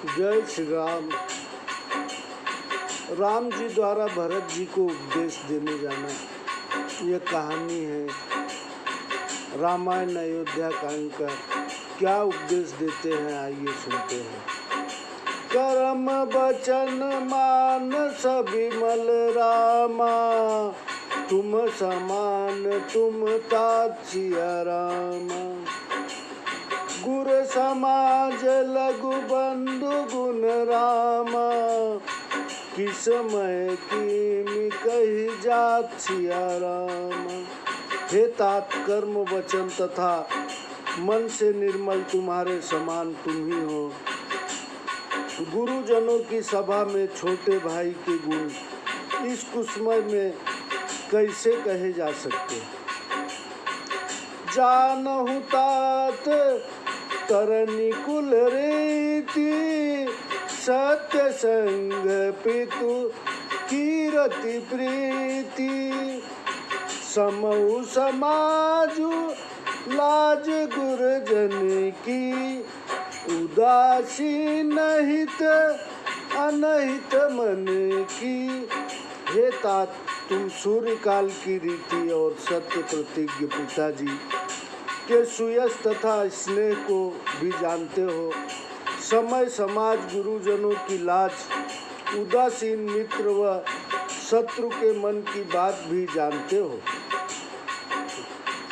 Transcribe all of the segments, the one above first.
जय श्री राम। राम जी द्वारा भरत जी को उपदेश देने जाना, यह कहानी है। रामायण अयोध्या कांड का क्या उपदेश देते हैं, आइए सुनते हैं। कर्म वचन मान सभी मल रामा, तुम समान तुम तात सिया रामा। गुर समाज लघु बंधु गुण रामा, किसमय की कही जात सिया रामा। हे तात, कर्म वचन तथा मन से निर्मल तुम्हारे समान तुम ही हो। गुरुजनों की सभा में छोटे भाई के गुण इस कुसमय में कैसे कहे जा सकते। जानहु तात तरनी कुल रीति, सत्य संग पितु कीरति प्रीति। समऊ समाजु लाज गुरजन की, उदासी नहित अनहित मन की। हे तात, तुम सूर्य काल की रीति और सत्य प्रतिज्ञ पिताजी के सुयश तथा स्नेह को भी जानते हो। समय समाज गुरुजनों की लाज, उदासीन मित्र व शत्रु के मन की बात भी जानते हो।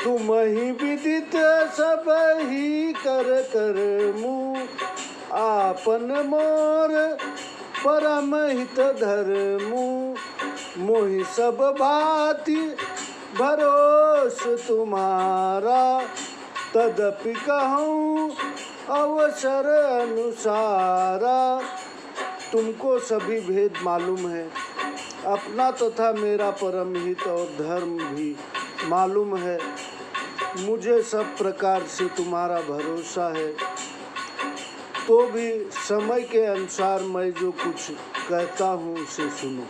तुम ही विदित सब ही कर कर मुँह, आपन मोर परम हित धर्मु। मोहि सब भांति भरोस तुम्हारा, तदपि कहूँ अवसर अनुसारा। तुमको सभी भेद मालूम है, अपना तथा मेरा परम हित और धर्म भी मालूम है। मुझे सब प्रकार से तुम्हारा भरोसा है, तो भी समय के अनुसार मैं जो कुछ कहता हूँ उसे सुनो।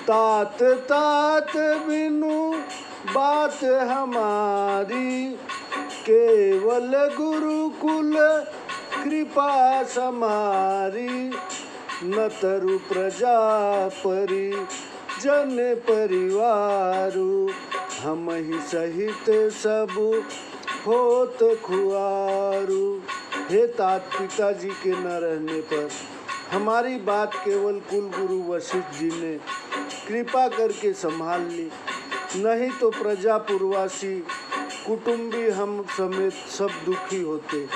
तात तात बिनु बात हमारी, केवल गुरुकुल कृपा समारी। न तरु प्रजा परि जन परिवारु, हम ही सहित सब होत खुआरू। हे तात, पिताजी के न रहने पर हमारी बात केवल कुल गुरु वशिष्ठ जी ने कृपा करके संभाल ली, नहीं तो प्रजा पुरवासी कुटुंबी हम समेत सब दुखी होते।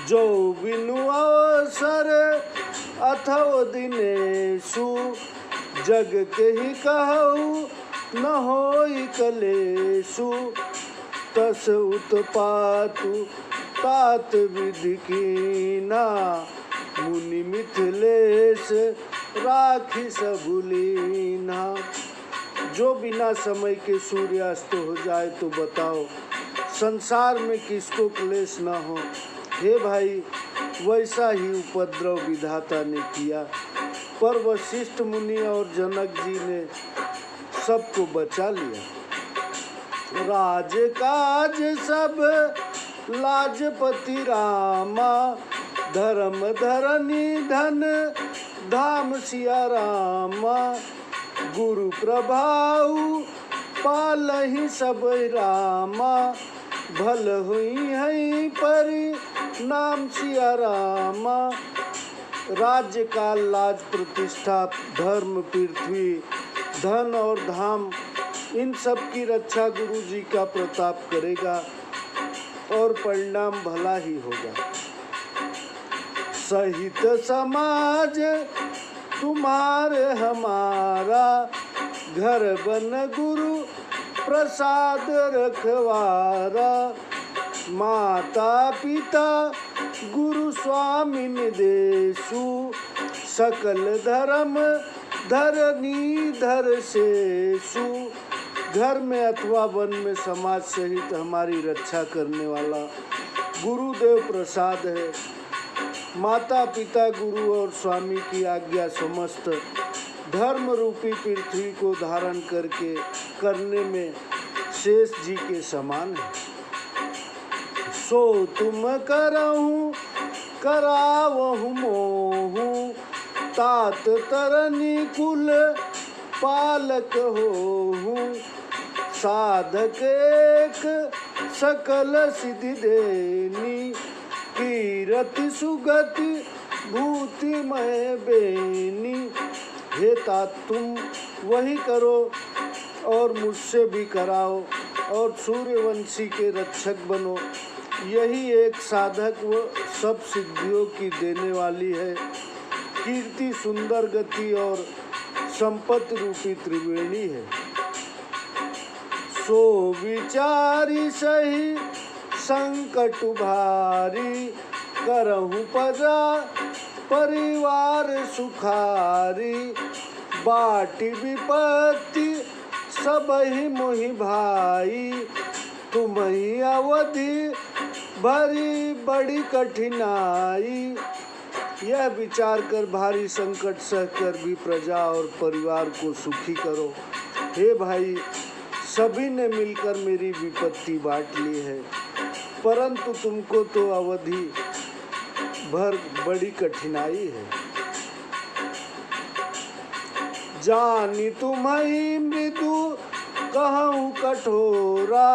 जो बिनु अवसर अथवा दिनेशु, जग के ही कहू न होई कलेशु। तस उत्पातु तात विधि कीना, मुनि मिथिलेश राखी सबुलीना। जो बिना समय के सूर्यास्त हो जाए तो बताओ, संसार में किसको क्लेश न हो। हे भाई, वैसा ही उपद्रव विधाता ने किया, पर वशिष्ठ मुनि और जनक जी ने सबको बचा लिया। राज काज सब लाजपति रामा, धर्म धरनी धन धाम सिया रामा। गुरु प्रभाव पालहि सब रामा, भल हुई है परि नाम सिया रामा। राज्य काल लाज प्रतिष्ठा धर्म पृथ्वी धन और धाम, इन सब की रक्षा गुरु जी का प्रताप करेगा और परिणाम भला ही होगा। सहित समाज तुम्हारे हमारा, घर बन गुरु प्रसाद रखवारा। माता पिता गुरु स्वामी निदेशु, सकल धर्म धरनी धर शेषु। घर में अथवा वन में समाज सहित हमारी रक्षा करने वाला गुरुदेव प्रसाद है। माता पिता गुरु और स्वामी की आज्ञा समस्त धर्म रूपी पृथ्वी को धारण करके करने में शेष जी के समान है। सो तुम करहूँ करावहु मोहू तात तरनी कुल पालक होहू साधक एक सकल सिद्धि देनी कीरति सुगति भूतिमय बेनी। हे तात तुम वही करो और मुझसे भी कराओ और सूर्यवंशी के रक्षक बनो। यही एक साधक व सब सिद्धियों की देने वाली है। कीर्ति सुंदर गति और संपत्ति रूपी त्रिवेणी है। सो विचारी सही संकट भारी करहु परा परिवार सुखारी बाटी विपत्ति सबहि मोहि भाई तुम्हि अवधि भरी बड़ी कठिनाई। यह विचार कर भारी संकट सहकर भी प्रजा और परिवार को सुखी करो। हे भाई, सभी ने मिलकर मेरी विपत्ति बांट ली है, परंतु तुमको तो अवधि भर बड़ी कठिनाई है। जानी तुम्हि मृदु कहूँ कठोरा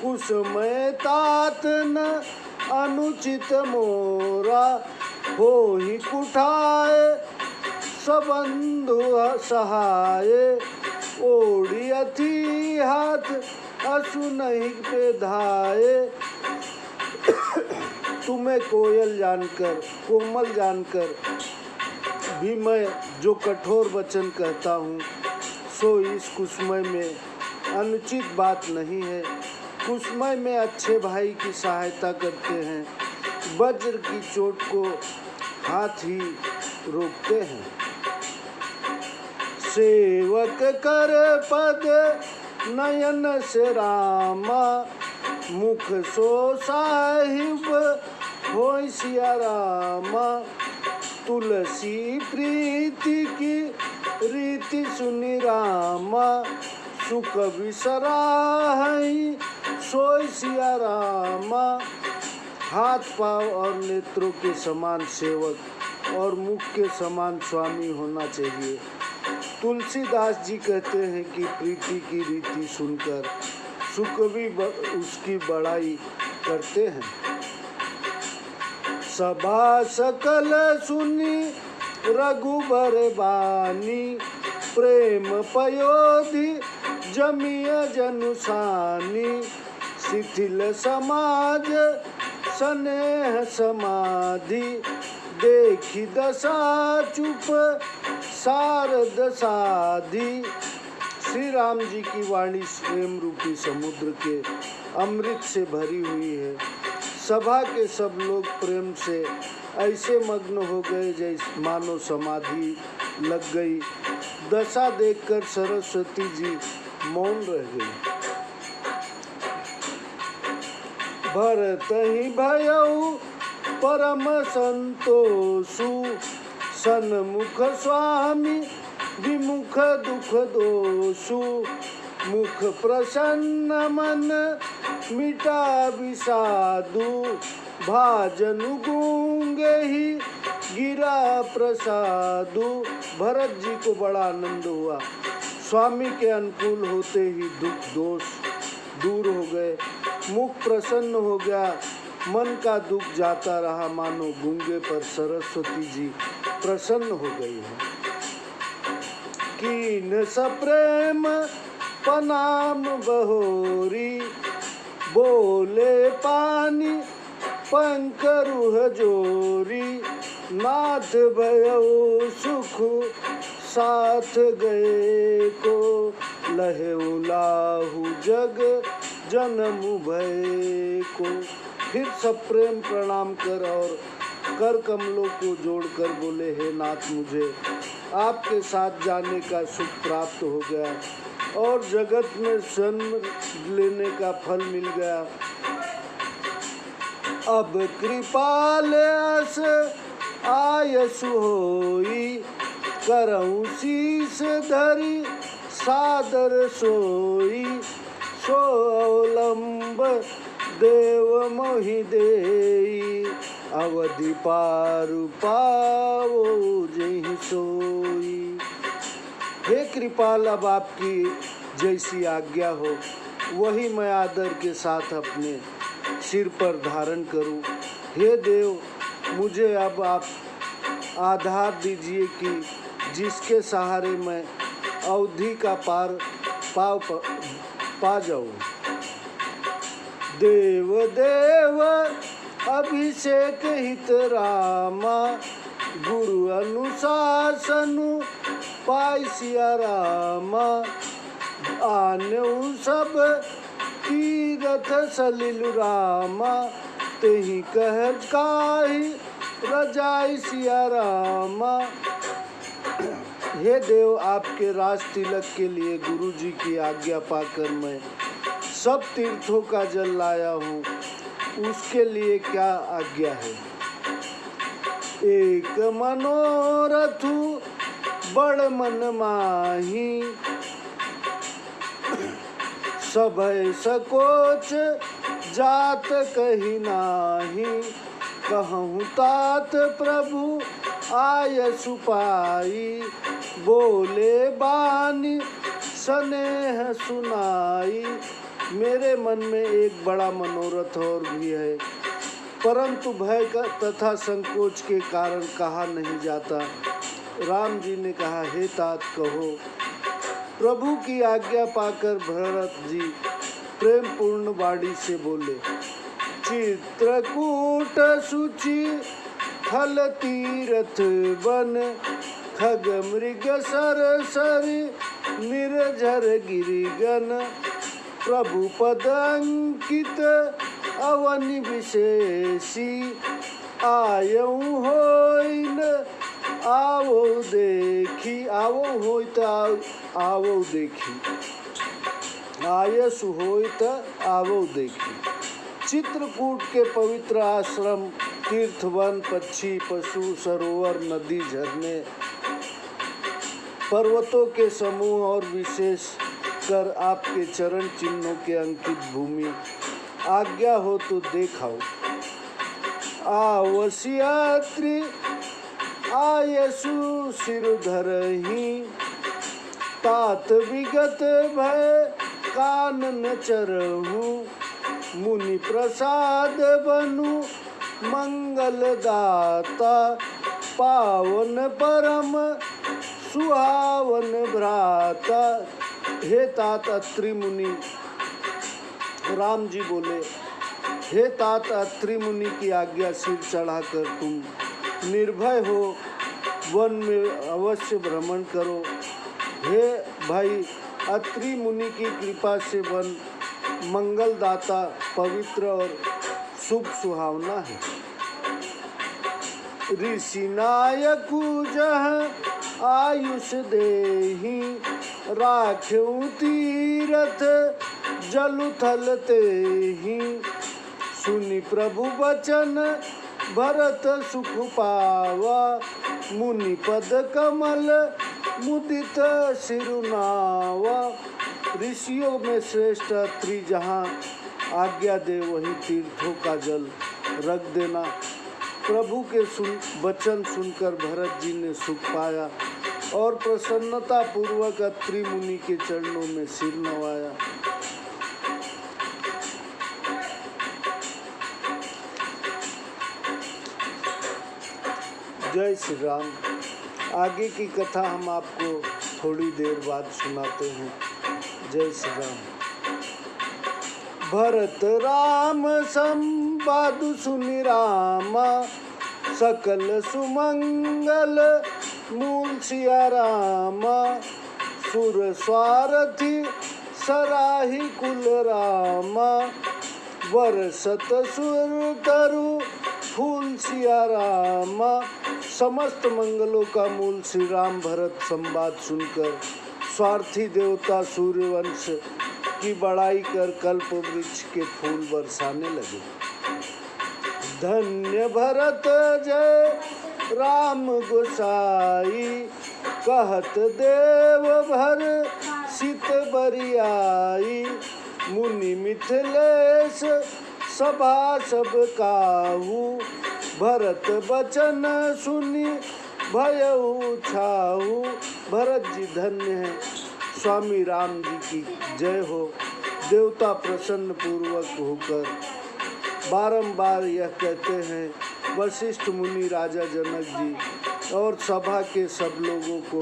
कुसमय तात न अनुचित मोरा होहि कुठाय सबंधु सहाय ओढ़ी अथी हाथ असु नहीं पे धाये। तुम्हें कोयल जानकर कोमल जानकर भी मैं जो कठोर वचन कहता हूँ सो इस कुसमय में अनुचित बात नहीं है। कुसमय में अच्छे भाई की सहायता करते हैं, वज्र की चोट को हाथ ही रोकते हैं। सेवक कर पद नयन से रामा मुख सो साहिब होय सिया रामा तुलसी प्रीति की रीति सुनि रामा सुख विसराहि सोय सिया रामा। हाथ पांव और नेत्रों के समान सेवक और मुख के समान स्वामी होना चाहिए। तुलसीदास जी कहते हैं कि प्रीति की रीति सुनकर सुख भी उसकी बड़ाई करते हैं। सभा सकल सुनी रघुबर बानी प्रेम पयोधि जमिय जनुसानी शिथिल समाज स्नेह समाधि देखी दशा चुप शारद साधी। श्री राम जी की वाणी प्रेम रूपी समुद्र के अमृत से भरी हुई है। सभा के सब लोग प्रेम से ऐसे मग्न हो गए जैसे मानो समाधि लग गई। दशा देखकर सरस्वती जी मौन रह गई। भरत ही भयउ परम संतोषु सन्मुख स्वामी विमुख दुख दोषु मुख प्रसन्न मन मिटा विषादु भाजनु गूंगे ही गिरा प्रसादु। भरत जी को बड़ा आनंद हुआ। स्वामी के अनुकूल होते ही दुख दोष दूर हो गए, मुख प्रसन्न हो गया, मन का दुख जाता रहा, मानो गूंगे पर सरस्वती जी प्रसन्न हो गई है। कीन सप्रेम पनाम बहोरी बोले पानी पंकरुह जोरी नाथ भयो सुख साथ गए को लहे उलाहु जग जन्म भय को। फिर सब प्रेम प्रणाम कर और कर कमलों को जोड़कर बोले, हे नाथ, मुझे आपके साथ जाने का सुख प्राप्त हो गया और जगत में जन्म लेने का फल मिल गया। अब कृपाल अस आयसु होई करऊँ शीस धरी सादर सोई सो अवलंब देव मोहि देई अवधि पारु पाओ जहि सोई। हे कृपाल, अब आपकी जैसी आज्ञा हो वही मैं आदर के साथ अपने सिर पर धारण करूं। हे देव, मुझे अब आप आधार दीजिए कि जिसके सहारे मैं अवधि का पार पा जाऊं। देव देव अभिषेक हित रामा, गुरु अनुशासनु पाई सिया रामा। आन्यु सब तीरथ सलिल रामा, तेहि कह काही रजाई सिया रामा। हे देव, आपके राज तिलक के लिए गुरु जी की आज्ञा पाकर मैं सब तीर्थों का जल लाया हूँ, उसके लिए क्या आज्ञा है। एक मनोरथु बड़ मन माही, सभय सकोच जात कही नाही। कहूँ तात प्रभु आय सुपाई, बोले बानी स्नेह सुनाई। मेरे मन में एक बड़ा मनोरथ और भी है, परंतु भय का तथा संकोच के कारण कहा नहीं जाता। राम जी ने कहा, हे तात कहो। प्रभु की आज्ञा पाकर भरत जी प्रेम पूर्ण वाणी से बोले, चित्रकूट सुचि थल तीरथ वन, खग मृग सर सरी निर्झर गिरिगन। प्रभु पद अंकित अवनि विशेषी, आयऊ होइन आवो देखी। आवो होइत आवो देखी, आयस होइत आवो देखी। चित्रकूट के पवित्र आश्रम, तीर्थवन, पक्षी पशु, सरोवर, नदी, झरने, पर्वतों के समूह और विशेष कर आपके चरण चिन्हों के अंकित भूमि, आज्ञा हो तो देखाओ। आवश्यात्री आयसु सिर धरहि, तात विगत भय कानन चरहु। मुनि प्रसाद बनु मंगल दाता, पावन परम सुहावन भ्राता। हे तात अत्रि मुनि, राम जी बोले, हे तात अत्रि मुनि की आज्ञा सिर चढ़ाकर तुम निर्भय हो वन में अवश्य भ्रमण करो। हे भाई, अत्रि मुनि की कृपा से वन मंगलदाता, पवित्र और शुभ सुहावना है। ऋषि नायकु जह आयुष देहि, राख्यु तीरथ जलु थल तेहि। सुनि प्रभु वचन भरत सुख पावा, मुनि पद कमल मुदित सिरुनावा। ऋषियों में श्रेष्ठ अत्रि जहाँ आज्ञा दे वही तीर्थों का जल रख देना। प्रभु के वचन सुनकर भरत जी ने सुख पाया और प्रसन्नता पूर्वक अत्रि मुनि के चरणों में सिर नवाया। जय श्री राम। आगे की कथा हम आपको थोड़ी देर बाद सुनाते हैं। जय श्री राम। भरत राम संवाद सुनि रामा, सकल सुमंगल मूल सिया रामा। सुर स्वारथी सराही कुल रामा, बरसत सुर तरु फूल सिया रामा। समस्त मंगलों का मूल श्री राम भरत संवाद सुनकर स्वार्थी देवता सूर्यवंश की बड़ाई कर कल्प वृक्ष के फूल बरसाने लगे। धन्य भरत जय राम गोसाई, कहत देव भर सित बरियाई। मुनि मिथिलेश सभा सब काहू, भरत बचन सुनी भयउ छाऊ। भरत जी धन्य है, स्वामी राम जी की जय हो। देवता प्रसन्न पूर्वक होकर बारंबार यह कहते हैं। वशिष्ठ मुनि, राजा जनक जी और सभा के सब लोगों को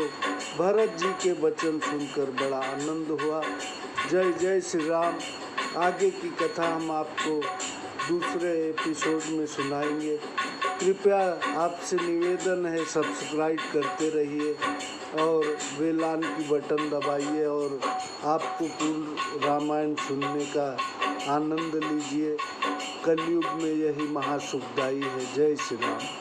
भरत जी के वचन सुनकर बड़ा आनंद हुआ। जय जय श्री राम। आगे की कथा हम आपको दूसरे एपिसोड में सुनाएंगे। कृपया आपसे निवेदन है, सब्सक्राइब करते रहिए और बेल आइकन की बटन दबाइए और आपको पूर्ण रामायण सुनने का आनंद लीजिए। कलयुग में यही महासुखदायी है। जय श्री राम।